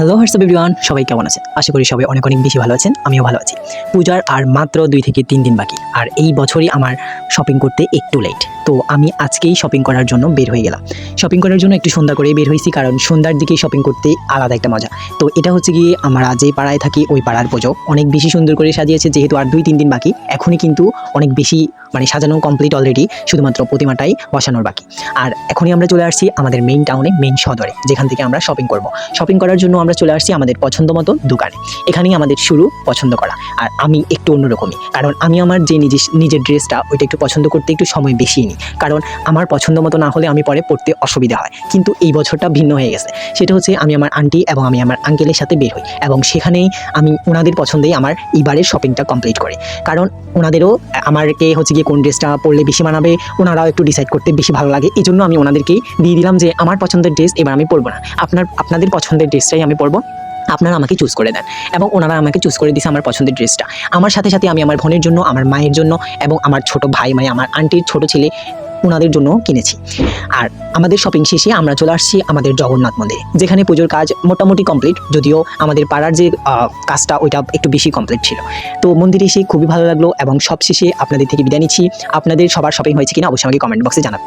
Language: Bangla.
হ্যালো হোয়াটসঅ্যাপ এভরিওয়ান, সবাই কেমন আছেন? আশা করি সবাই অনেক বেশি ভালো আছেন। আমিও ভালো আছি। পূজার আর মাত্র 2 থেকে 3 দিন বাকি, আর এই বছরই আমার শপিং করতে একটু লেট। তো আমি আজকেই শপিং করার জন্য বের হয়ে গেলাম। শপিং করার জন্য একটু সন্ধ্যা করেই বের হয়েছি, কারণ সন্ধ্যার দিকেই শপিং করতে আলাদা একটা মজা। তো এটা হচ্ছে গিয়ে আমরা যে পাড়ায় থাকি ওই পাড়ার পুজো অনেক বেশি সুন্দর করে সাজিয়েছে। যেহেতু আর 2-3 দিন বাকি, এখনই কিন্তু অনেক বেশি সাজানো কমপ্লিট অলরেডি, শুধুমাত্র প্রতিমাটাই বসানোর বাকি। আর এখনই আমরা চলে আসছি আমাদের মেইন টাউনে, মেইন সদরে, যেখান থেকে আমরা শপিং করব। শপিং করার জন্য আমরা চলে আসছি আমাদের পছন্দ মতো দোকানে। এখানেই আমাদের শুরু পছন্দ করা। আর আমি একটু অন্যরকমই, কারণ আমি আমার যে নিজের ড্রেসটা ওইটা একটু পছন্দ করতে একটু সময় বেশি নিই, কারণ আমার পছন্দ মতো না হলে আমি পরে পড়তে অসুবিধা হয়। কিন্তু এই বছরটা ভিন্ন হয়ে গেছে। সেটা হচ্ছে আমি আমার আন্টি এবং আমি আমার আঙ্কেলের সাথে বের হই, এবং সেখানেই আমি ওনাদের পছন্দেই আমার এইবারের শপিংটা কমপ্লিট করি। কারণ ওনাদেরও আমাকে হচ্ছে গিয়ে কোন ড্রেসটা পরলে বেশি মানাবে ওনারাও একটু ডিসাইড করতে বেশি ভালো লাগে। এই জন্য আমি ওনাদেরকেই দিয়ে দিলাম যে আমার পছন্দের ড্রেস এবার আমি পরবো না, আপনাদের পছন্দের ড্রেসটাই আমি পরবো, আপনারা আমাকে চুজ করে দেন। এবং ওনারা আমাকে চুজ করে দিয়েছে আমার পছন্দের ড্রেসটা। আমার সাথে সাথে আমি আমার বোনের জন্য, আমার মায়ের জন্য এবং আমার ছোট ভাই আমার আন্টির ছোট ছেলে ওনাদের জন্য কিনেছি। আর আমাদের শপিং শেষে আমরা চলে আসছি আমাদের জগন্নাথ মন্দিরে, যেখানে পুজোর কাজ মোটামুটি কমপ্লিট, যদিও আমাদের পাড়ার যে কাজটা ওইটা একটু বেশি কমপ্লিট ছিল। তো মন্দিরে এসে খুবই ভালো লাগলো, এবং সব শেষে আপনাদের থেকে বিদায় নিচ্ছি। আপনাদের সবার শপিং হয়েছে কিনা অবশ্যই আমাকে কমেন্ট বক্সে জানাবেন।